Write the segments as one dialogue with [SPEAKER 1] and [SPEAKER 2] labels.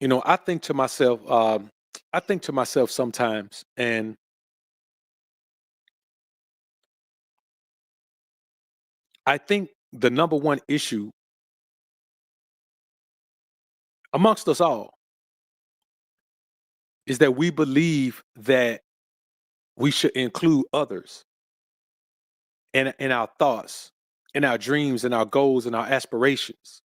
[SPEAKER 1] I think to myself, sometimes, and I think the number one issue amongst us all is that we believe that we should include others in our thoughts, in our dreams, in our goals, and our aspirations.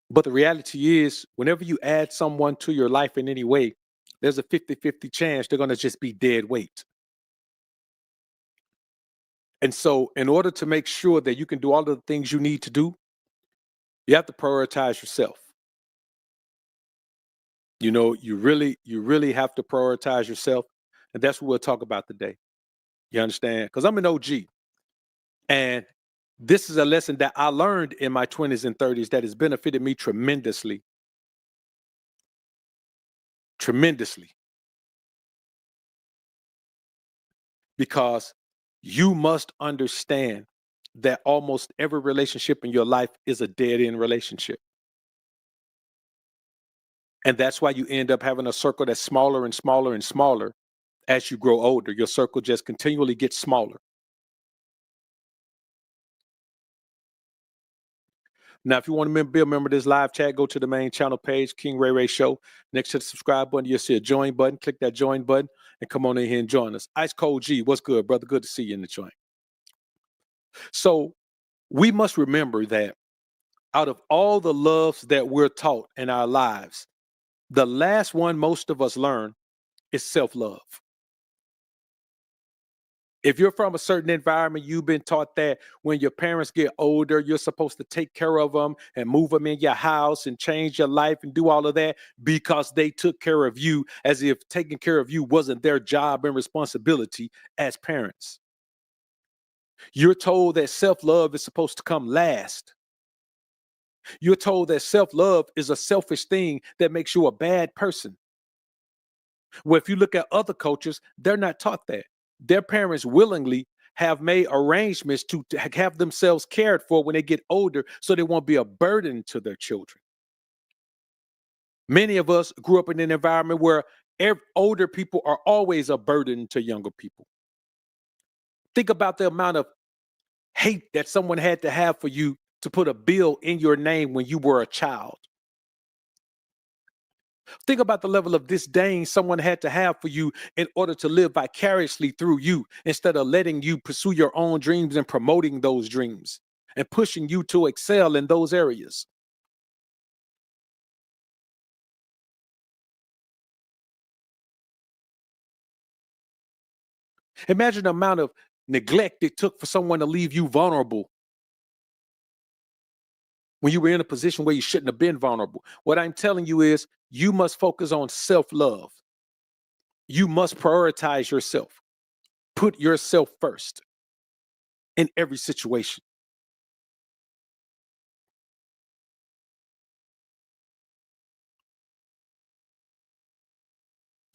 [SPEAKER 1] But the reality is, whenever you add someone to your life in any way, there's a 50-50 chance they're going to just be dead weight. And so, in order to make sure that you can do all of the things you need to do, you have to prioritize yourself. You really have to prioritize yourself. And that's what we'll talk about today. You understand? Because I'm an OG. And this is a lesson that I learned in my 20s and 30s that has benefited me tremendously. Tremendously. Because you must understand that almost every relationship in your life is a dead end relationship. And that's why you end up having a circle that's smaller and smaller and smaller as you grow older. Your circle just continually gets smaller. Now, if you want to be a member of this live chat, go to the main channel page, King Ray Ray Show. Next to the subscribe button, you'll see a join button. Click that join button and come on in here and join us. Ice Cold G, what's good, brother? Good to see you in the joint. So we must remember that out of all the loves that we're taught in our lives, the last one most of us learn is self-love. If you're from a certain environment, you've been taught that when your parents get older, you're supposed to take care of them and move them in your house and change your life and do all of that because they took care of you, as if taking care of you wasn't their job and responsibility as parents. You're told that self-love is supposed to come last. You're told that self-love is a selfish thing that makes you a bad person. Well, if you look at other cultures, they're not taught that. Their parents willingly have made arrangements to have themselves cared for when they get older so they won't be a burden to their children. Many of us grew up in an environment where older people are always a burden to younger people. Think about the amount of hate that someone had to have for you to put a bill in your name when you were a child. Think about the level of disdain someone had to have for you in order to live vicariously through you instead of letting you pursue your own dreams and promoting those dreams and pushing you to excel in those areas. Imagine the amount of neglect it took for someone to leave you vulnerable when you were in a position where you shouldn't have been vulnerable. What I'm telling you is you must focus on self-love. You must prioritize yourself. Put yourself first in every situation.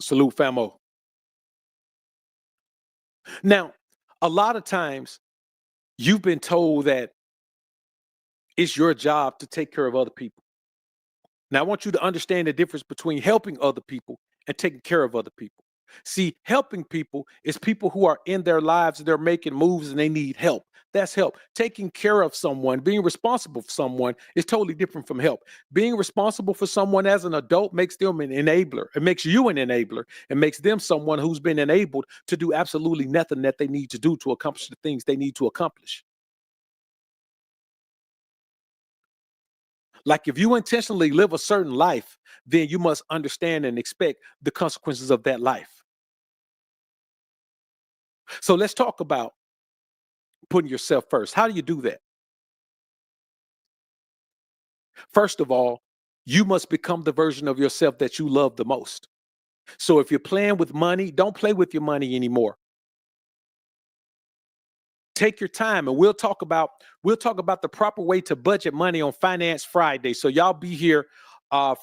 [SPEAKER 1] Salute, famo. Now, a lot of times you've been told that it's your job to take care of other people. Now, I want you to understand the difference between helping other people and taking care of other people. See, helping people is people who are in their lives, they're making moves and they need help. That's help. Taking care of someone, being responsible for someone is totally different from help. Being responsible for someone as an adult makes them an enabler. It makes you an enabler. It makes them someone who's been enabled to do absolutely nothing that they need to do to accomplish the things they need to accomplish. Like if you intentionally live a certain life, then you must understand and expect the consequences of that life. So let's talk about putting yourself first. How do you do that? First of all, you must become the version of yourself that you love the most. So if you're playing with money, don't play with your money anymore. Take your time and we'll talk about the proper way to budget money on Finance Friday. So y'all be here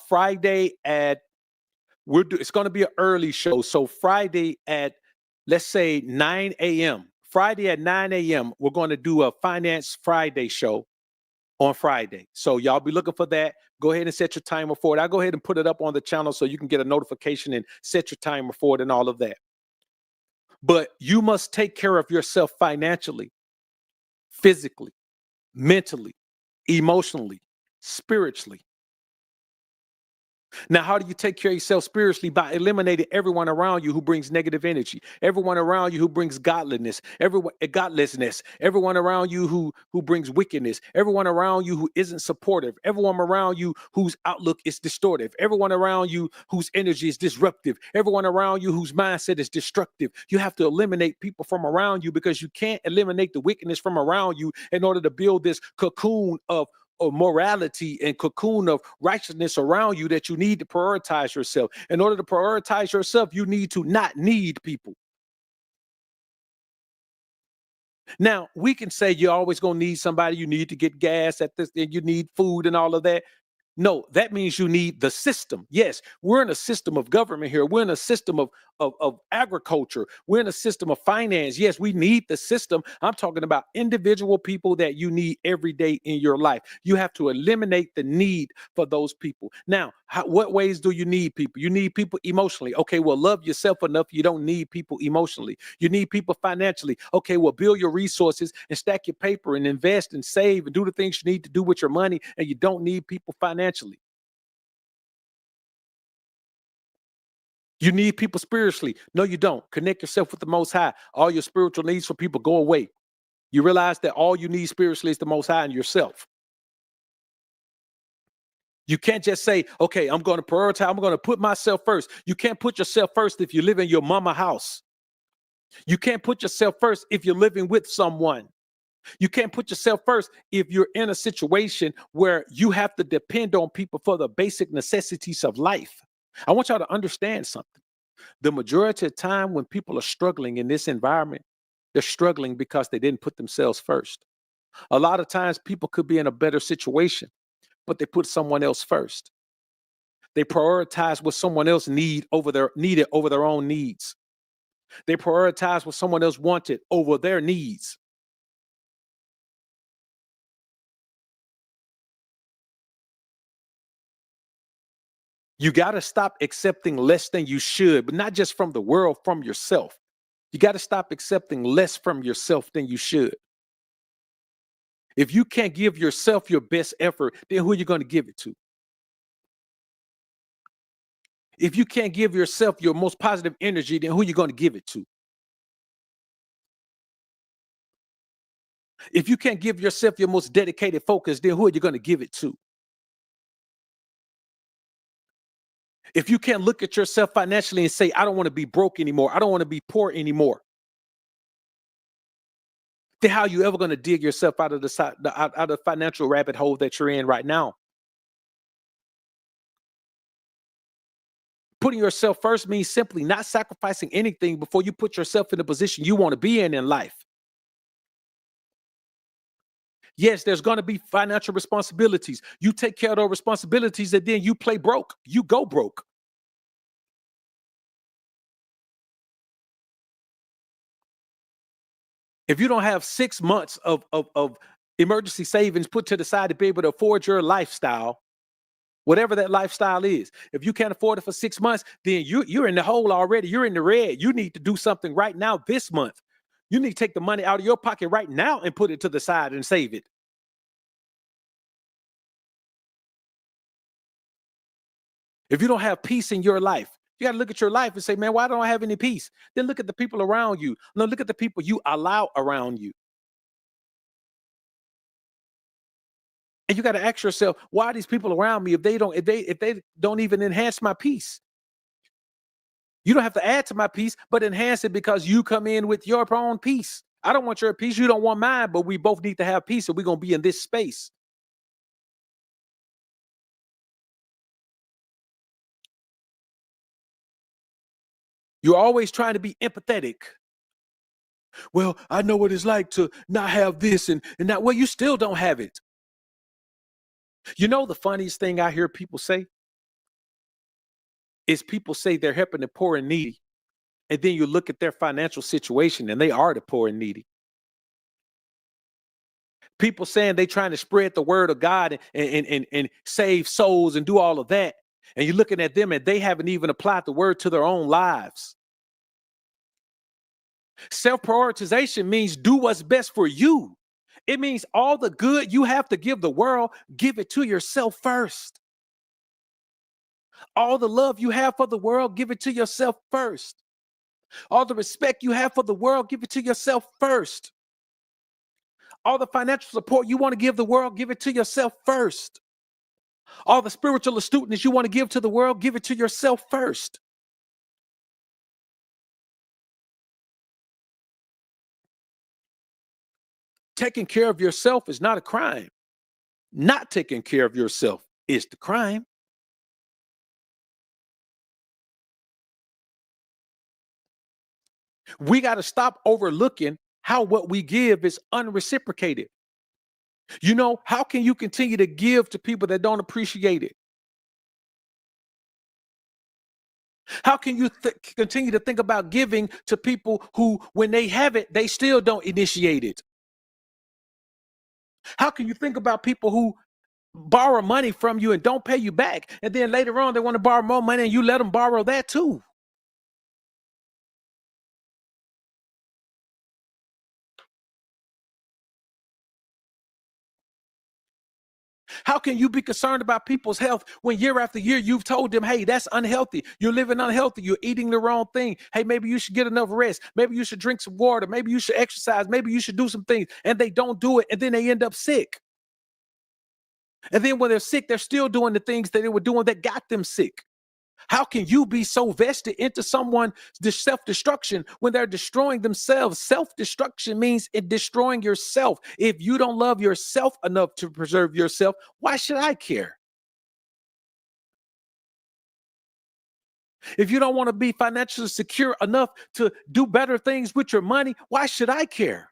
[SPEAKER 1] Friday at it's going to be an early show. So Friday at, let's say, 9 a.m. Friday at 9 a.m. we're going to do a Finance Friday show on Friday. So y'all be looking for that. Go ahead and set your timer for it. I'll go ahead and put it up on the channel so you can get a notification and set your timer for it and all of that. But you must take care of yourself financially, physically, mentally, emotionally, spiritually. Now, how do you take care of yourself spiritually? By eliminating everyone around you who brings negative energy, everyone around you who brings godlessness, everyone around you who brings wickedness, everyone around you who isn't supportive, everyone around you whose outlook is distortive, everyone around you whose energy is disruptive, everyone around you whose mindset is destructive. You have to eliminate people from around you because you can't eliminate the wickedness from around you in order to build this cocoon of morality and cocoon of righteousness around you that you need to prioritize yourself. In order to prioritize yourself, you need to not need people. Now, we can say you're always going to need somebody. You need to get gas at this, and you need food and all of that. No, that means you need the system. Yes, we're in a system of government here. We're in a system of agriculture. We're in a system of finance. Yes, we need the system. I'm talking about individual people that you need every day in your life. You have to eliminate the need for those people. Now, what ways do you need people? You need people emotionally. Okay, well, love yourself enough. You don't need people emotionally. You need people financially. Okay, well, build your resources and stack your paper and invest and save and do the things you need to do with your money. And you don't need people financially. You need people spiritually. No, you don't. Connect yourself with the Most High. All your spiritual needs for people go away. You realize that all you need spiritually is the Most High and yourself. You can't just say, okay, I'm going to prioritize. I'm going to put myself first. You can't put yourself first if you live in your mama house. You can't put yourself first if you're living with someone. You can't put yourself first if you're in a situation where you have to depend on people for the basic necessities of life. I want y'all to understand something. The majority of time when people are struggling in this environment, they're struggling because they didn't put themselves first. A lot of times people could be in a better situation, but they put someone else first. They prioritize what someone else needed over their own needs. They prioritize what someone else wanted over their needs. You got to stop accepting less than you should, but not just from the world, from yourself. You got to stop accepting less from yourself than you should. If you can't give yourself your best effort, then who are you going to give it to? If you can't give yourself your most positive energy, then who are you going to give it to? If you can't give yourself your most dedicated focus, then who are you going to give it to? If you can't look at yourself financially and say, I don't want to be broke anymore, I don't want to be poor anymore, then how are you ever going to dig yourself out of out of the financial rabbit hole that you're in right now? Putting yourself first means simply not sacrificing anything before you put yourself in the position you want to be in life. Yes, there's going to be financial responsibilities. You take care of those responsibilities and then you play broke. You go broke. If you don't have 6 months of emergency savings put to the side to be able to afford your lifestyle, whatever that lifestyle is, if you can't afford it for 6 months, then you're in the hole already. You're in the red. You need to do something right now this month. You need to take the money out of your pocket right now and put it to the side and save it. If you don't have peace in your life, you got to look at your life and say, man, why don't I have any peace? Then look at the people around you. No, look at the people you allow around you. And you got to ask yourself, why are these people around me if they don't even enhance my peace? You don't have to add to my peace, but enhance it because you come in with your own peace. I don't want your peace. You don't want mine, but we both need to have peace, and we're going to be in this space. You're always trying to be empathetic. Well, I know what it's like to not have this and that. Well, you still don't have it. You know, the funniest thing I hear people say is people say they're helping the poor and needy. And then you look at their financial situation and they are the poor and needy. People saying they trying to spread the word of God and save souls and do all of that. And you're looking at them and they haven't even applied the word to their own lives. Self-prioritization means do what's best for you. It means all the good you have to give the world, give it to yourself first. All the love you have for the world, give it to yourself first. All the respect you have for the world, give it to yourself first. All the financial support you want to give the world, give it to yourself first. All the spiritual astuteness you want to give to the world, give it to yourself first. Taking care of yourself is not a crime. Not taking care of yourself is the crime. We got to stop overlooking how what we give is unreciprocated. You know, how can you continue to give to people that don't appreciate it? How can you continue to think about giving to people who, when they have it, they still don't initiate it? How can you think about people who borrow money from you and don't pay you back, and then later on they want to borrow more money and you let them borrow that too? How can you be concerned about people's health when year after year you've told them, hey, that's unhealthy. You're living unhealthy. You're eating the wrong thing. Hey, maybe you should get enough rest. Maybe you should drink some water. Maybe you should exercise. Maybe you should do some things. And they don't do it. And then they end up sick. And then when they're sick, they're still doing the things that they were doing that got them sick. How can you be so vested into someone's self-destruction when they're destroying themselves? Self-destruction means it destroying yourself. If you don't love yourself enough to preserve yourself, why should I care? If you don't want to be financially secure enough to do better things with your money, why should I care?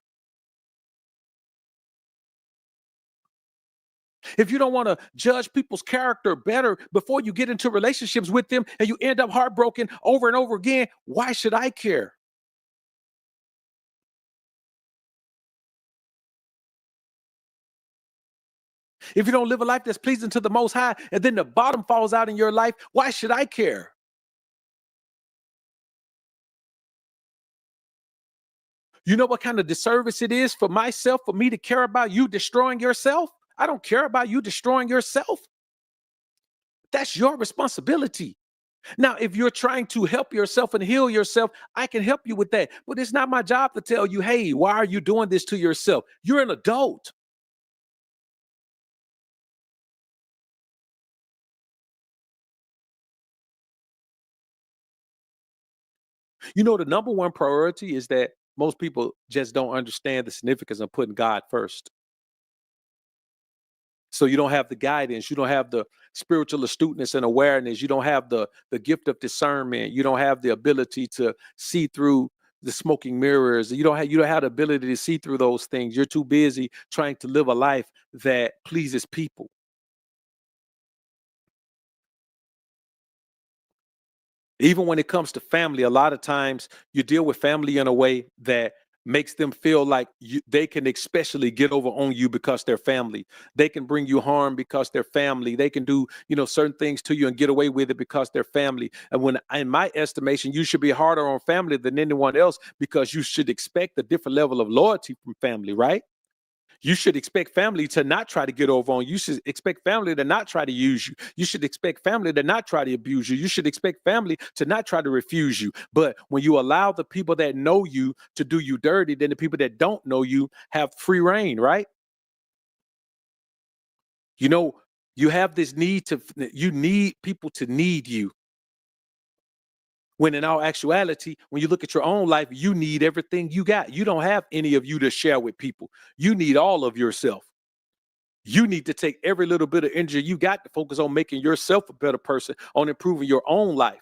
[SPEAKER 1] If you don't want to judge people's character better before you get into relationships with them and you end up heartbroken over and over again, why should I care? If you don't live a life that's pleasing to the Most High and then the bottom falls out in your life, why should I care? You know what kind of disservice it is for myself, for me to care about you destroying yourself? I don't care about you destroying yourself. That's your responsibility. Now, if you're trying to help yourself and heal yourself, I can help you with that. But it's not my job to tell you, hey, why are you doing this to yourself? You're an adult. You know, the number one priority is that most people just don't understand the significance of putting God first. So you don't have the guidance, you don't have the spiritual astuteness and awareness, you don't have the gift of discernment, you don't have the ability to see through the smoking mirrors. You don't have the ability to see through those things. You're too busy trying to live a life that pleases people. Even when it comes to family, a lot of times you deal with family in a way that makes them feel like they can especially get over on you because they're family. They can bring you harm because they're family. They can do, certain things to you and get away with it because they're family. And when, in my estimation, you should be harder on family than anyone else because you should expect a different level of loyalty from family, right? You should expect family to not try to get over on you. You should expect family to not try to use you. You should expect family to not try to abuse you. You should expect family to not try to refuse you. But when you allow the people that know you to do you dirty, then the people that don't know you have free reign, right? You know, you have this need you need people to need you. When in all actuality, when you look at your own life, you need everything you got. You don't have any of you to share with people. You need all of yourself. You need to take every little bit of energy you got to focus on making yourself a better person, on improving your own life.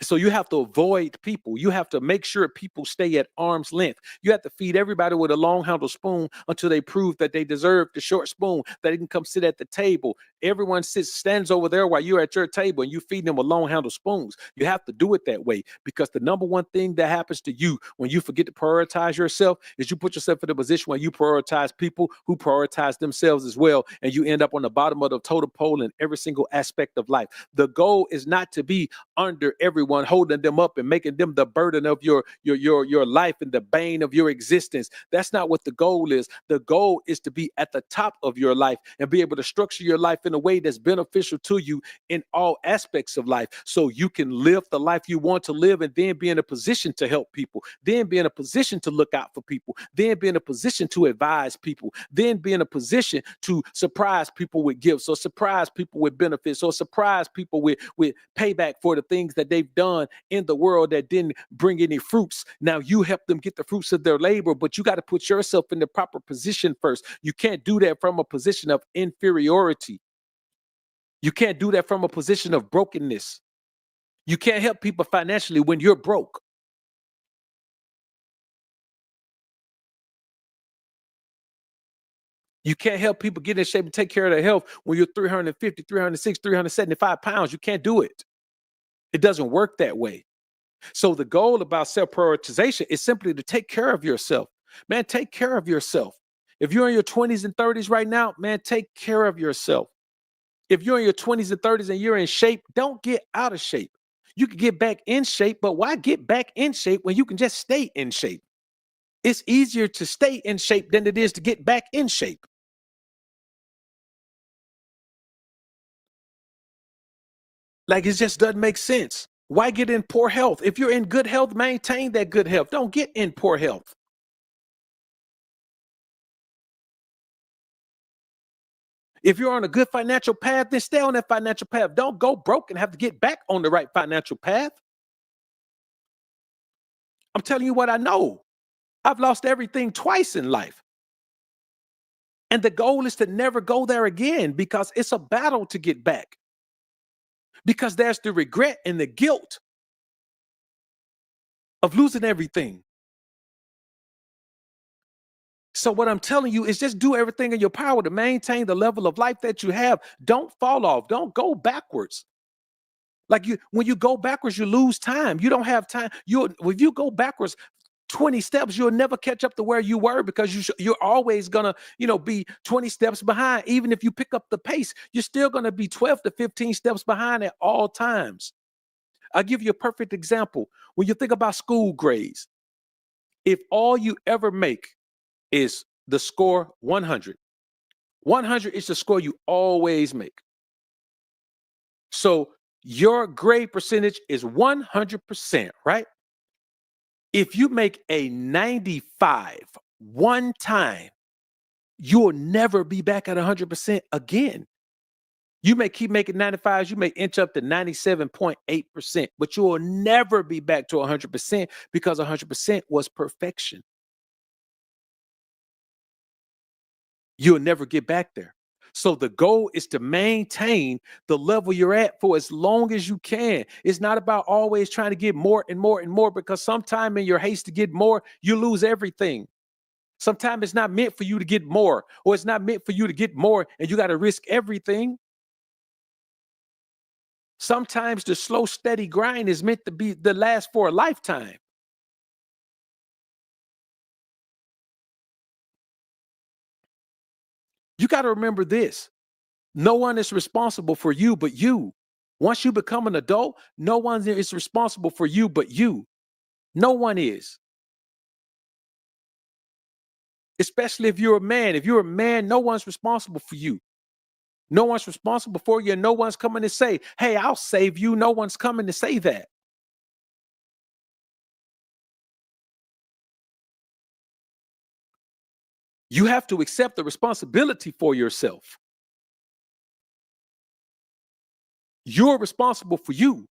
[SPEAKER 1] So you have to avoid people. You have to make sure people stay at arm's length. You have to feed everybody with a long handle spoon until they prove that they deserve the short spoon, that they can come sit at the table. Everyone stands over there while you're at your table and you feed them with long handle spoons. You have to do it that way because the number one thing that happens to you when you forget to prioritize yourself is you put yourself in a position where you prioritize people who prioritize themselves as well. And you end up on the bottom of the totem pole in every single aspect of life. The goal is not to be under everyone, holding them up and making them the burden of your life and the bane of your existence. That's not what the goal is. The goal is to be at the top of your life and be able to structure your life in a way that's beneficial to you in all aspects of life so you can live the life you want to live and then be in a position to help people, then be in a position to look out for people, then be in a position to advise people, then be in a position to surprise people with gifts or surprise people with benefits or surprise people with payback for the things that they've done in the world that didn't bring any fruits. Now you help them get the fruits of their labor, but you got to put yourself in the proper position first. You can't do that from a position of inferiority. You can't do that from a position of brokenness. You can't help people financially when you're broke. You can't help people get in shape and take care of their health when you're 350, 306, 375 pounds. You can't do it. It doesn't work that way. So the goal about self-prioritization is simply to take care of yourself. Man, take care of yourself. If you're in your 20s and 30s right now, man, take care of yourself. If you're in your 20s and 30s and you're in shape, don't get out of shape. You can get back in shape, but why get back in shape when you can just stay in shape? It's easier to stay in shape than it is to get back in shape. Like it just doesn't make sense. Why get in poor health? If you're in good health, maintain that good health. Don't get in poor health. If you're on a good financial path, then stay on that financial path. Don't go broke and have to get back on the right financial path. I'm telling you what I know. I've lost everything twice in life. And the goal is to never go there again because it's a battle to get back. Because there's the regret and the guilt of losing everything. So what I'm telling you is just do everything in your power to maintain the level of life that you have. Don't fall off. Don't go backwards. Like when you go backwards, you lose time. You don't have time. If you go backwards 20 steps, you'll never catch up to where you were because you're always gonna, be 20 steps behind. Even if you pick up the pace, you're still gonna be 12 to 15 steps behind at all times. I'll give you a perfect example. When you think about school grades, if all you ever make is the score 100, 100 is the score you always make. So your grade percentage is 100%, right? If you make a 95 one time, you'll never be back at 100% again. You may keep making 95s, you may inch up to 97.8%, but you will never be back to 100% because 100% was perfection. You'll never get back there. So the goal is to maintain the level you're at for as long as you can. It's not about always trying to get more and more and more because sometime in your haste to get more, you lose everything. Sometimes it's not meant for you to get more, or it's not meant for you to get more and you got to risk everything. Sometimes the slow, steady grind is meant to be the last for a lifetime. You got to remember this. No one is responsible for you but you. Once you become an adult, no one is responsible for you but you. No one is. Especially if you're a man. If you're a man, no one's responsible for you. No one's responsible for you. And no one's coming to say, hey, I'll save you. No one's coming to say that. You have to accept the responsibility for yourself. You're responsible for you.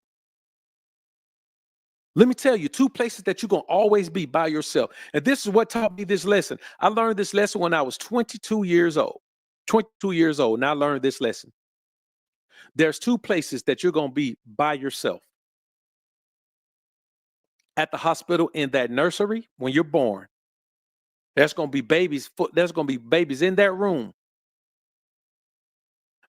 [SPEAKER 1] Let me tell you, two places that you're going to always be by yourself. And this is what taught me this lesson. I learned this lesson when I was 22 years old. 22 years old, and I learned this lesson. There's two places that you're going to be by yourself. At the hospital in that nursery, when you're born, there's going to be babies. There's going to be babies in that room.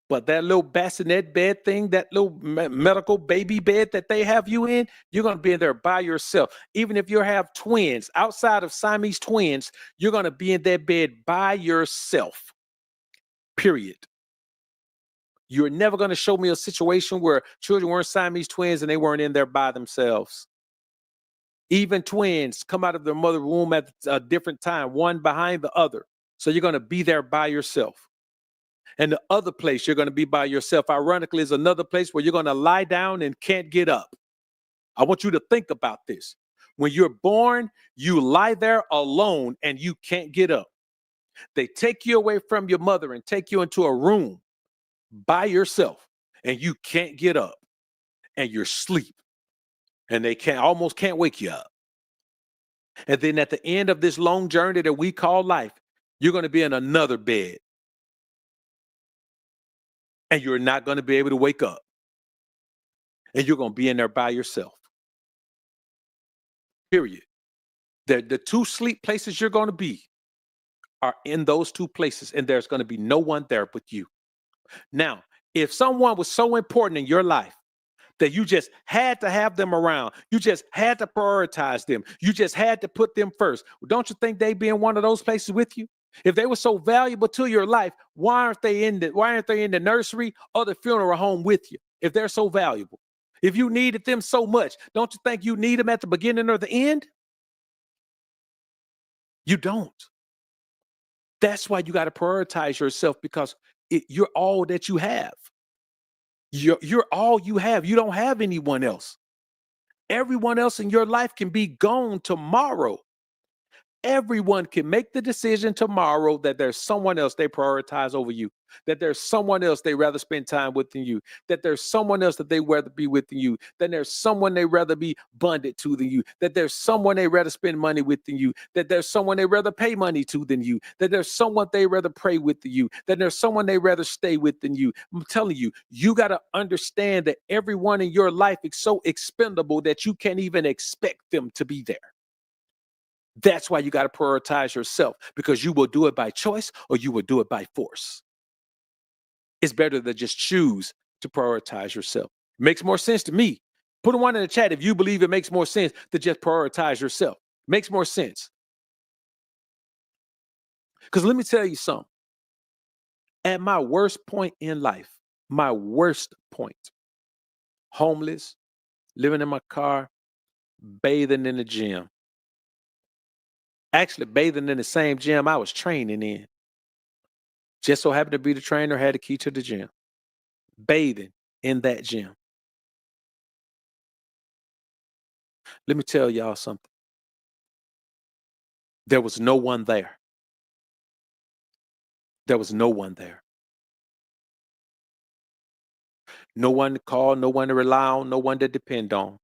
[SPEAKER 1] But that little bassinet bed thing, that little medical baby bed that they have you in, you're going to be in there by yourself. Even if you have twins, outside of Siamese twins, you're going to be in that bed by yourself. Period. You're never going to show me a situation where children weren't Siamese twins and they weren't in there by themselves. Even twins come out of their mother's womb at a different time, one behind the other. So you're going to be there by yourself. And the other place you're going to be by yourself, ironically, is another place where you're going to lie down and can't get up. I want you to think about this. When you're born, you lie there alone and you can't get up. They take you away from your mother and take you into a room by yourself and you can't get up and you're asleep and they almost can't wake you up. And then at the end of this long journey that we call life, you're going to be in another bed. And you're not going to be able to wake up. And you're going to be in there by yourself. Period. The two sleep places you're going to be are in those two places. And there's going to be no one there but you. Now, if someone was so important in your life that you just had to have them around, you just had to prioritize them, you just had to put them first, don't you think they'd be in one of those places with you? If they were so valuable to your life, why aren't they in the nursery or the funeral home with you? If they're so valuable, if you needed them so much, don't you think you need them at the beginning or the end? You don't. That's why you got to prioritize yourself, because you're all that you have. You're all you have. You don't have anyone else. Everyone else in your life can be gone tomorrow. Everyone can make the decision tomorrow that there's someone else they prioritize over you, that there's someone else they rather spend time with than you, that there's someone else that they rather be with than you, that there's someone they rather be bonded to than you, that there's someone they rather spend money with than you, that there's someone they rather pay money to than you, that there's someone they rather pray with than you, that there's someone they rather stay with than you. I'm telling you, you got to understand that everyone in your life is so expendable that you can't even expect them to be there. That's why you got to prioritize yourself, because you will do it by choice or you will do it by force. It's better to just choose to prioritize yourself. Makes more sense to me. Put a one in the chat if you believe it makes more sense to just prioritize yourself. Makes more sense. Because let me tell you something. At my worst point in life, my worst point, homeless, living in my car, bathing in the gym. Actually bathing in the same gym I was training in. Just so happened to be the trainer, had the key to the gym. Bathing in that gym. Let me tell y'all something. There was no one there. There was no one there. No one to call, no one to rely on, no one to depend on.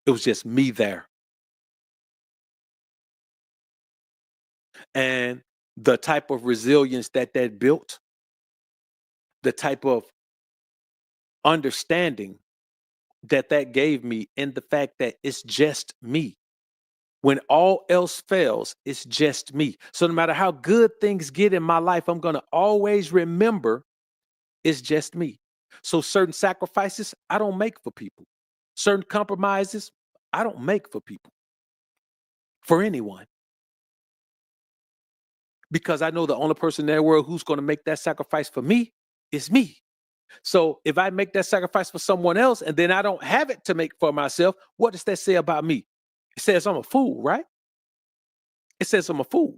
[SPEAKER 1] It was just me there. And the type of resilience that built, the type of understanding that gave me, in the fact that it's just me. When all else fails, it's just me. So no matter how good things get in my life, I'm going to always remember it's just me. So certain sacrifices I don't make for people. Certain compromises I don't make for people, for anyone. Because I know the only person in the world who's going to make that sacrifice for me is me. So if I make that sacrifice for someone else and then I don't have it to make for myself, what does that say about me? It says I'm a fool, right? It says I'm a fool.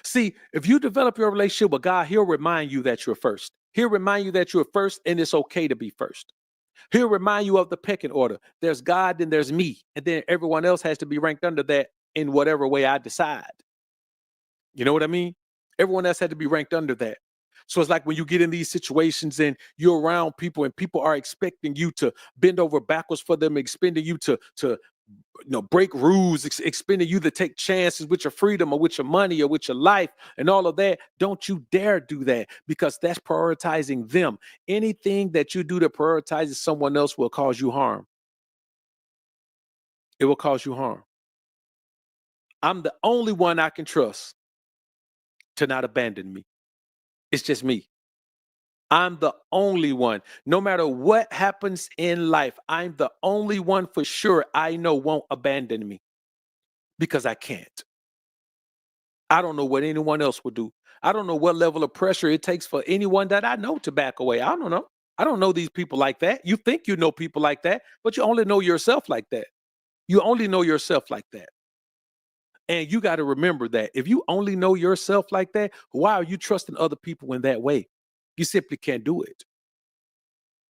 [SPEAKER 1] See, if you develop your relationship with God, he'll remind you that you're first. He'll remind you that you're first and it's okay to be first. He'll remind you of the pecking order. There's God, then there's me. And then everyone else has to be ranked under that in whatever way I decide. You know what I mean? Everyone else had to be ranked under that. So it's like when you get in these situations and you're around people and people are expecting you to bend over backwards for them, expecting you to break rules, expecting you to take chances with your freedom or with your money or with your life and all of that. Don't you dare do that, because that's prioritizing them. Anything that you do to prioritize someone else will cause you harm. it will cause you harm. I'm the only one I can trust to not abandon me. It's just me. I'm the only one. No matter what happens in life, I'm the only one for sure I know won't abandon me because I can't. I don't know what anyone else would do. I don't know what level of pressure it takes for anyone that I know to back away. I don't know. I don't know these people like that. You think you know people like that, but you only know yourself like that. You only know yourself like that. And you got to remember that if you only know yourself like that, why are you trusting other people in that way? You simply can't do it.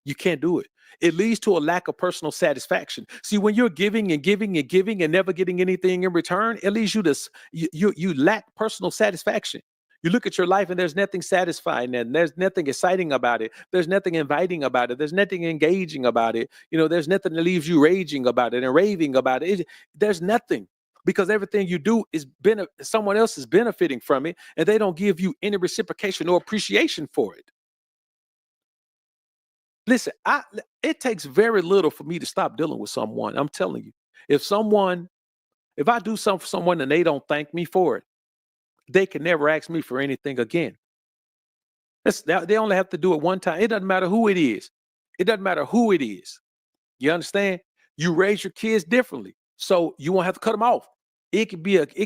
[SPEAKER 1] You can't do it. It leads to a lack of personal satisfaction. See, when you're giving and giving and giving and never getting anything in return, it leads you to you lack personal satisfaction. You look at your life and there's nothing satisfying and there's nothing exciting about it. There's nothing inviting about it. There's nothing engaging about it. There's nothing that leaves you raging about it and raving about it. There's nothing because everything you do is someone else is benefiting from it and they don't give you any reciprocation or appreciation for it. Listen, it takes very little for me to stop dealing with someone. I'm telling you. If I do something for someone and they don't thank me for it, they can never ask me for anything again. They only have to do it one time. It doesn't matter who it is. It doesn't matter who it is. You understand? You raise your kids differently, so you won't have to cut them off. It could be a parent.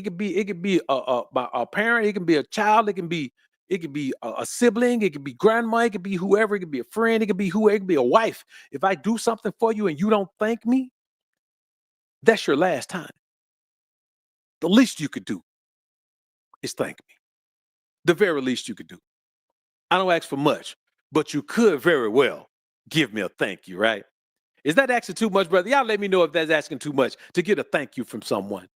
[SPEAKER 1] It can be a child. It could be a sibling. It could be grandma. It could be whoever. It could be a friend. It could be whoever. It could be a wife. If I do something for you and you don't thank me, that's your last time. The least you could do is thank me. The very least you could do. I don't ask for much, but you could very well give me a thank you, right? Is that asking too much, brother? Y'all let me know if that's asking too much to get a thank you from someone.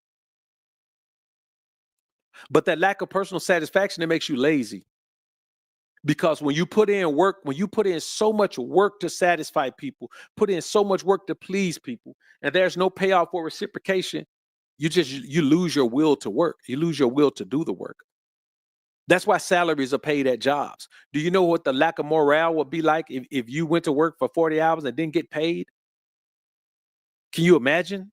[SPEAKER 1] But that lack of personal satisfaction, it makes you lazy. Because when you put in work, when you put in so much work to satisfy people, put in so much work to please people, and there's no payoff or reciprocation, you lose your will to work. You lose your will to do the work. That's why salaries are paid at jobs. Do you know what the lack of morale would be like if you went to work for 40 hours and didn't get paid? Can you imagine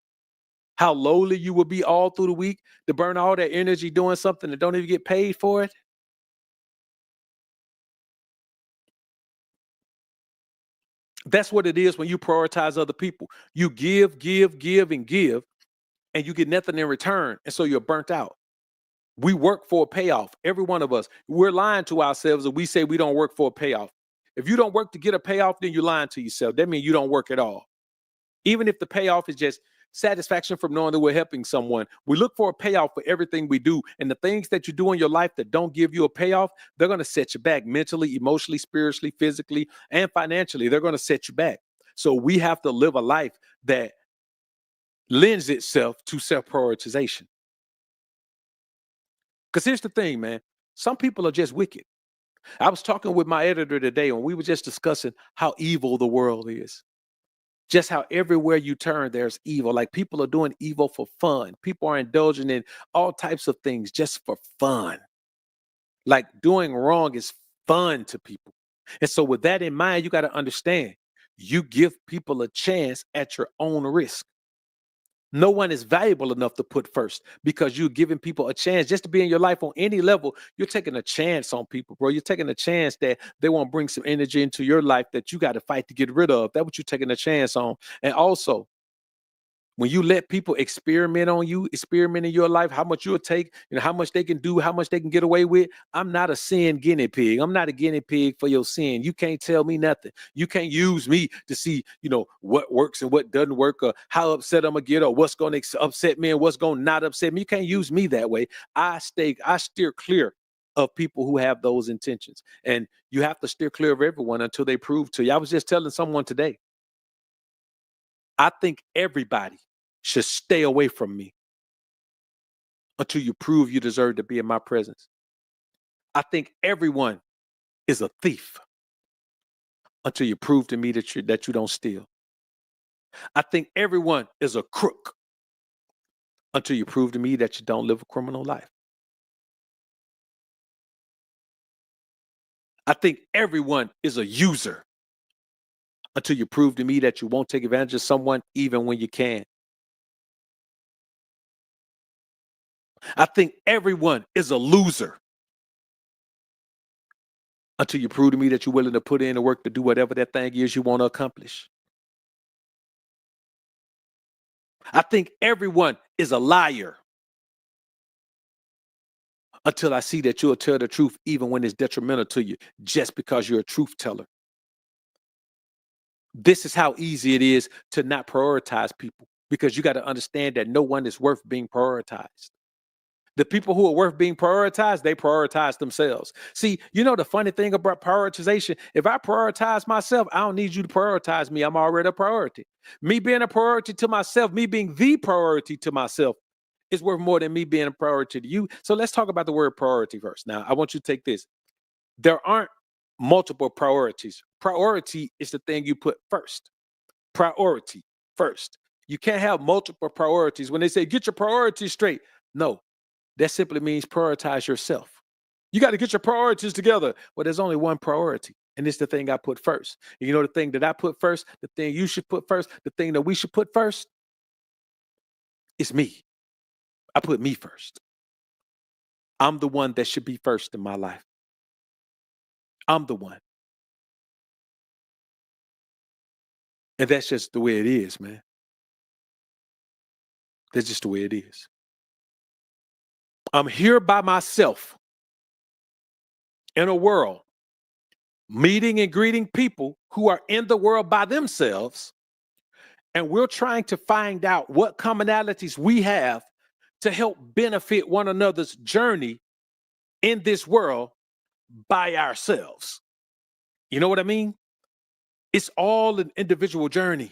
[SPEAKER 1] how lowly you would be all through the week to burn all that energy doing something and don't even get paid for it? That's what it is when you prioritize other people. You give, and give, and you get nothing in return. And so you're burnt out. We work for a payoff. Every one of us. We're lying to ourselves and we say we don't work for a payoff. If you don't work to get a payoff, then you're lying to yourself. That means you don't work at all. Even if the payoff is just satisfaction from knowing that we're helping someone. We look for a payoff for everything we do. And the things that you do in your life that don't give you a payoff, they're going to set you back mentally, emotionally, spiritually, physically, and financially. They're going to set you back. So we have to live a life that lends itself to self-prioritization. Because here's the thing, man. Some people are just wicked. I was talking with my editor today and we were just discussing how evil the world is. Just how everywhere you turn, there's evil. Like people are doing evil for fun. People are indulging in all types of things just for fun. Like doing wrong is fun to people. And so, with that in mind, you got to understand you give people a chance at your own risk. No one is valuable enough to put first because you're giving people a chance just to be in your life on any level. You're taking a chance on people, bro. You're taking a chance that they won't bring some energy into your life that you got to fight to get rid of. That's what you're taking a chance on. And also, when you let people experiment on you, experiment in your life, how much you'll take, how much they can do, how much they can get away with. I'm not a sin guinea pig. I'm not a guinea pig for your sin. You can't tell me nothing. You can't use me to see, what works and what doesn't work, or how upset I'm gonna get, or what's gonna upset me and what's gonna not upset me. You can't use me that way. I steer clear of people who have those intentions. And you have to steer clear of everyone until they prove to you. I was just telling someone today, I think everybody should stay away from me until you prove you deserve to be in my presence. I think everyone is a thief until you prove to me that you don't steal. I think everyone is a crook until you prove to me that you don't live a criminal life. I think everyone is a user until you prove to me that you won't take advantage of someone even when you can. I think everyone is a loser until you prove to me that you're willing to put in the work to do whatever that thing is you want to accomplish. I think everyone is a liar until I see that you'll tell the truth even when it's detrimental to you, just because you're a truth teller. This is how easy it is to not prioritize people, because you got to understand that no one is worth being prioritized. The people who are worth being prioritized, they prioritize themselves. See, you know the funny thing about prioritization, if I prioritize myself, I don't need you to prioritize me. I'm already a priority. Me being a priority to myself, me being the priority to myself, is worth more than me being a priority to you. So let's talk about the word priority first. Now, I want you to take this. There aren't multiple priorities. Priority is the thing you put first. Priority first. You can't have multiple priorities. When they say get your priorities straight, no, that simply means prioritize yourself. You got to get your priorities together. Well, there's only one priority, and it's the thing I put first. And you know the thing that I put first, the thing you should put first, the thing that we should put first, is me. I put me first. I'm the one that should be first in my life. I'm the one. And that's just the way it is, man. That's just the way it is. I'm here by myself in a world, meeting and greeting people who are in the world by themselves. And we're trying to find out what commonalities we have to help benefit one another's journey in this world by ourselves. You know what I mean? It's all an individual journey.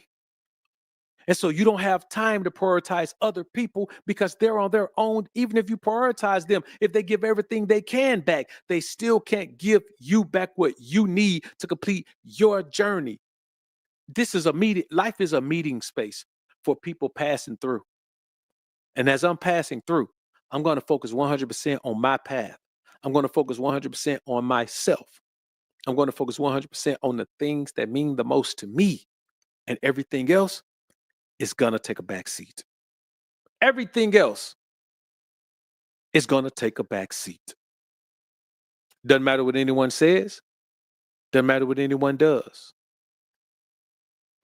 [SPEAKER 1] And so you don't have time to prioritize other people because they're on their own. Even if you prioritize them, if they give everything they can back, they still can't give you back what you need to complete your journey. This is a meeting. Life is a meeting space for people passing through. And as I'm passing through, I'm going to focus 100% on my path. I'm going to focus 100% on myself. I'm going to focus 100% on the things that mean the most to me. And everything else is going to take a back seat. Everything else is going to take a back seat. Doesn't matter what anyone says. Doesn't matter what anyone does.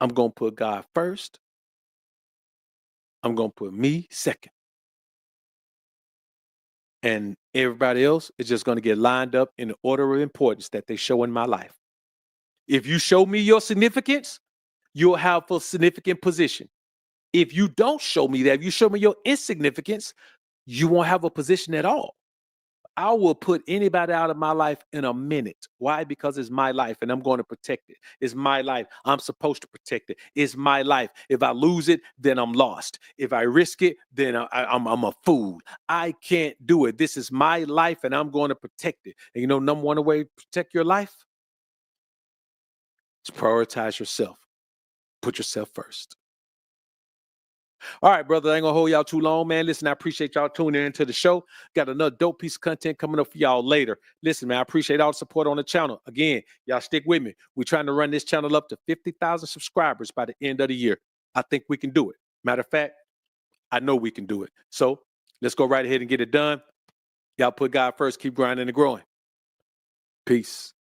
[SPEAKER 1] I'm going to put God first. I'm going to put me second. And everybody else is just going to get lined up in the order of importance that they show in my life. If you show me your significance, you'll have a significant position. If you don't show me that, if you show me your insignificance, you won't have a position at all. I will put anybody out of my life in a minute. Why? Because it's my life and I'm going to protect it. It's my life. I'm supposed to protect it. It's my life. If I lose it, then I'm lost. If I risk it, then I'm a fool. I can't do it. This is my life and I'm going to protect it. And you know, number one way to protect your life is prioritize yourself. Put yourself first. All right, brother. I ain't gonna hold y'all too long, man. Listen, I appreciate y'all tuning into the show. Got another dope piece of content coming up for y'all later. Listen, man, I appreciate all the support on the channel. Again, y'all stick with me. We're trying to run this channel up to 50,000 subscribers by the end of the year. I think we can do it. Matter of fact, I know we can do it. So let's go right ahead and get it done. Y'all put God first. Keep grinding and growing. Peace.